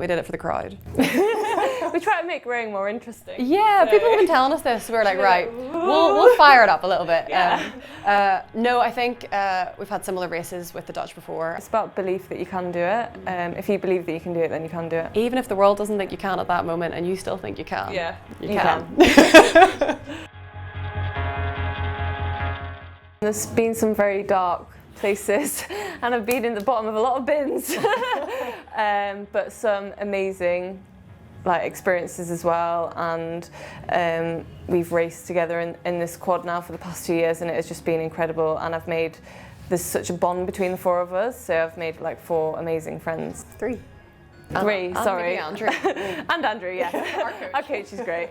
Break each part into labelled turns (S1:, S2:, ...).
S1: we did it for the crowd.
S2: We try to make rowing more interesting.
S1: Yeah, so. People have been telling us this. We're like, right, we'll fire it up a little bit. Yeah. No, I think we've had similar races with the Dutch before.
S2: It's about belief that you can do it. If you believe that you can do it, then you can do it.
S1: Even if the world doesn't think you can at that moment and you still think you can.
S2: Yeah,
S1: you can.
S2: There's been some very dark places and I've been in the bottom of a lot of bins. But some amazing experiences as well, and we've raced together in this quad now for the past 2 years, and it has just been incredible, and there's such a bond between the four of us, so I've made 4 amazing friends.
S1: Three,
S2: sorry.
S1: Andrew.
S2: And Andrew, yeah. Our coach is great.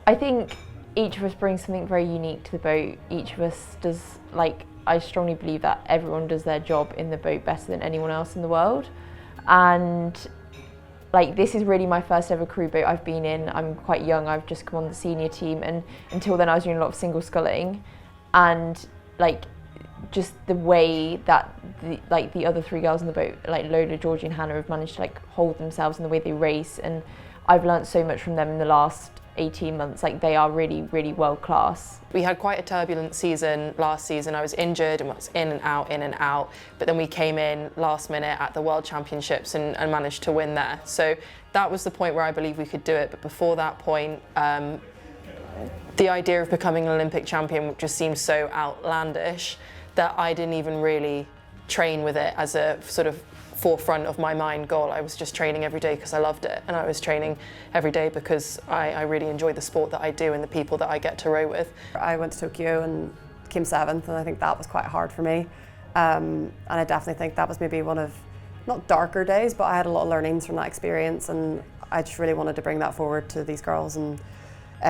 S3: I think each of us brings something very unique to the boat. Each of us does, I strongly believe that everyone does their job in the boat better than anyone else in the world, and this is really my first ever crew boat I've been in. I'm quite young, I've just come on the senior team, and until then I was doing a lot of single sculling, and just the way that the other 3 girls in the boat, Lola, Georgie and Hannah, have managed to hold themselves in the way they race, and I've learnt so much from them in the last 18 months. They are really, really world class.
S4: We had quite a turbulent season last season. I was injured and was in and out, but then we came in last minute at the World Championships and managed to win there. So that was the point where I believe we could do it, but before that point, the idea of becoming an Olympic champion just seemed so outlandish that I didn't even really train with it as a sort of forefront of my mind goal. I was just training every day because I loved it, and I was training every day because I really enjoy the sport that I do and the people that I get to row with.
S1: I went to Tokyo and came 7th, and I think that was quite hard for me, and I definitely think that was maybe one of, not darker days, but I had a lot of learnings from that experience, and I just really wanted to bring that forward to these girls. And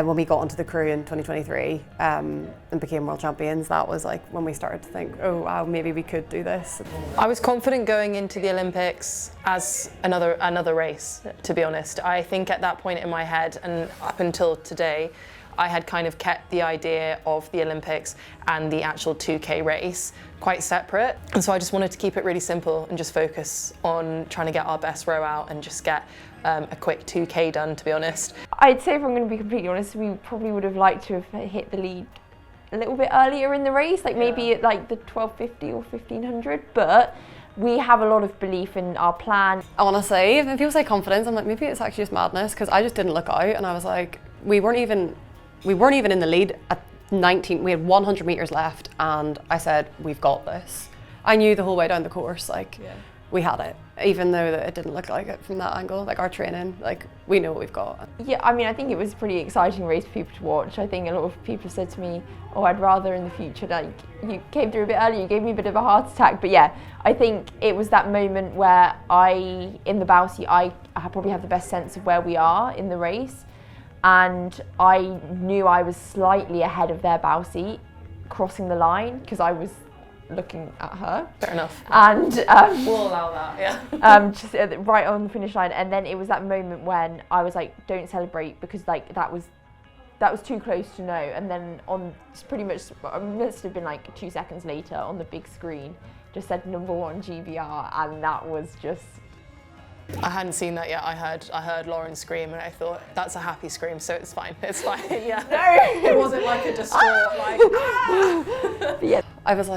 S1: when we got onto the crew in 2023 and became world champions, that was when we started to think, oh wow, maybe we could do this.
S4: I was confident going into the Olympics as another race, to be honest. I think at that point in my head, and up until today, I had kind of kept the idea of the Olympics and the actual 2K race quite separate. And so I just wanted to keep it really simple and just focus on trying to get our best row out and just get a quick 2K done, to be honest.
S3: I'd say, if I'm going to be completely honest, we probably would have liked to have hit the lead a little bit earlier in the race, maybe at the 1250 or 1500, but we have a lot of belief in our plan.
S1: Honestly, if people say confidence, I'm maybe it's actually just madness, because I just didn't look out, and I was we weren't even in the lead at 19, we had 100 metres left, and I said, we've got this. I knew the whole way down the course, we had it, even though it didn't look like it from that angle. Our training, we know what we've got.
S3: Yeah, I think it was a pretty exciting race for people to watch. I think a lot of people said to me, oh, I'd rather in the future, you came through a bit early, you gave me a bit of a heart attack. But yeah, I think it was that moment where in the bow seat, I probably have the best sense of where we are in the race. And I knew I was slightly ahead of their bow seat, crossing the line, because I was looking at her.
S4: Fair enough.
S3: And
S4: we'll allow that, yeah.
S3: Just right on the finish line, and then it was that moment when I was don't celebrate, because that was too close to know. And then on pretty much, it must have been 2 seconds later, on the big screen, just said #1 GBR, and that was just.
S4: I hadn't seen that yet. I heard Lauren scream, and I thought, that's a happy scream, so it's fine. It's fine. Yeah.
S3: No,
S4: it wasn't a distraught
S1: Yeah. I was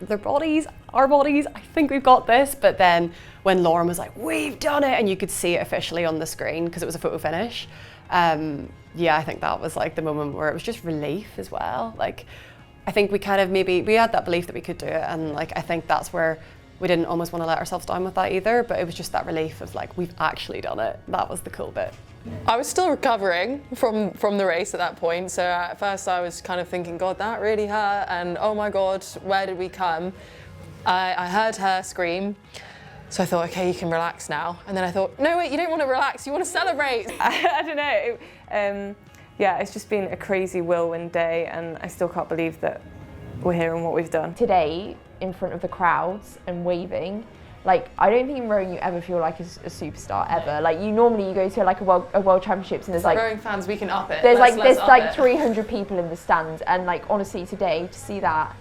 S1: their bodies, our bodies, I think we've got this. But then when Lauren was we've done it, and you could see it officially on the screen because it was a photo finish, yeah, I think that was the moment where it was just relief as well. I think we kind of we had that belief that we could do it, and I think that's where we didn't almost want to let ourselves down with that either, but it was just that relief of we've actually done it. That was the cool bit.
S4: I was still recovering from the race at that point, so at first I was kind of thinking, God, that really hurt, and oh my God, where did we come? I heard her scream, so I thought, okay, you can relax now. And then I thought, no wait, you don't want to relax, you want to celebrate.
S2: I don't know, yeah, it's just been a crazy whirlwind day, and I still can't believe that we're here and what we've done.
S3: Today, in front of the crowds and waving, I don't think in rowing you ever feel like a superstar ever. You normally go to a world championships, and there's
S4: rowing fans, we can up it.
S3: There's
S4: let's up it.
S3: 300 people in the stand, and honestly today to see that,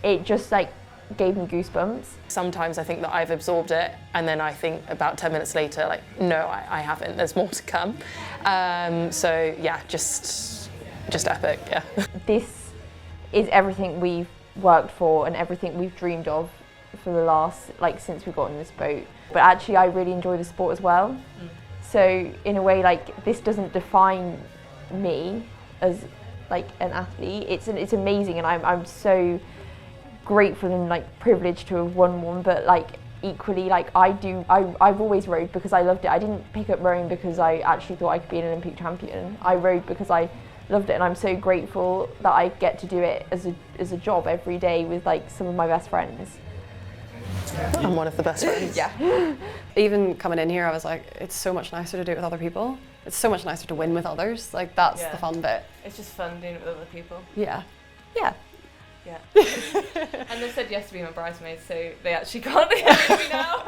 S3: it just gave me goosebumps.
S4: Sometimes I think that I've absorbed it, and then I think about 10 minutes later, like, no, I haven't, there's more to come. So yeah, just epic, yeah.
S3: This is everything we've worked for and everything we've dreamed of for the last, like, since we got on this boat. But actually I really enjoy the sport as well. So in a way, like, this doesn't define me as like an athlete. It's amazing, and I'm so grateful and like privileged to have won one, but like equally, like I've always rowed because I loved it. I didn't pick up rowing because I actually thought I could be an Olympic champion. I rowed because I loved it, and I'm so grateful that I get to do it as a job every day with like some of my best friends.
S4: I'm one of the best friends.
S1: Yeah. Even coming in here, I was like, it's so much nicer to do it with other people. It's so much nicer to win with others. Like, that's the fun bit.
S2: It's just fun doing it with other people.
S1: Yeah. Yeah.
S2: Yeah. And they said yes to be my bridesmaids, so they actually can't hear me now.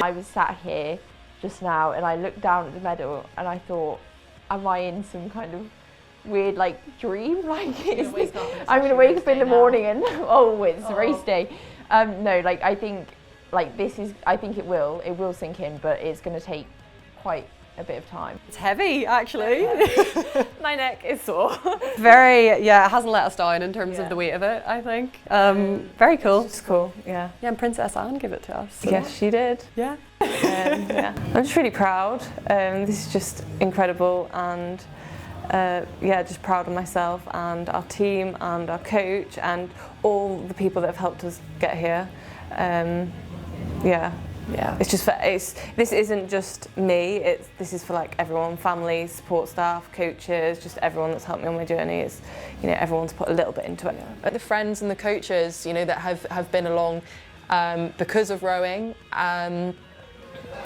S3: I was sat here just now and I looked down at the medal and I thought, am I in some kind of weird like dream? Like, I'm gonna wake up in the morning and oh, it's race day. No, like I think like I think it will sink in, but it's gonna take quite a bit of time.
S1: It's heavy, actually.
S2: My neck is sore.
S1: Very, yeah, it hasn't let us down in terms of the weight of it, I think. Very cool.
S2: It's cool, yeah.
S1: Yeah, and Princess Anne gave it to us. So.
S2: Yes, she did.
S1: Yeah.
S2: Yeah. I'm just really proud. This is just incredible, and yeah, just proud of myself and our team and our coach and all the people that have helped us get here. Yeah.
S1: Yeah.
S2: It's just this isn't just me. This is for like everyone, family, support staff, coaches, just everyone that's helped me on my journey. It's, you know, everyone's put a little bit into it.
S4: But the friends and the coaches, you know, that have been along because of rowing,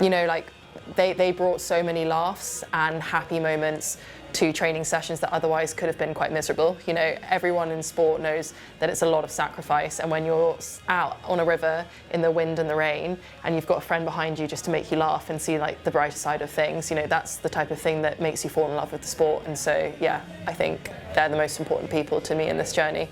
S4: you know, like they brought so many laughs and happy moments to training sessions that otherwise could have been quite miserable. You know, everyone in sport knows that it's a lot of sacrifice, and when you're out on a river in the wind and the rain and you've got a friend behind you just to make you laugh and see like the brighter side of things, you know, that's the type of thing that makes you fall in love with the sport. And so yeah, I think they're the most important people to me in this journey.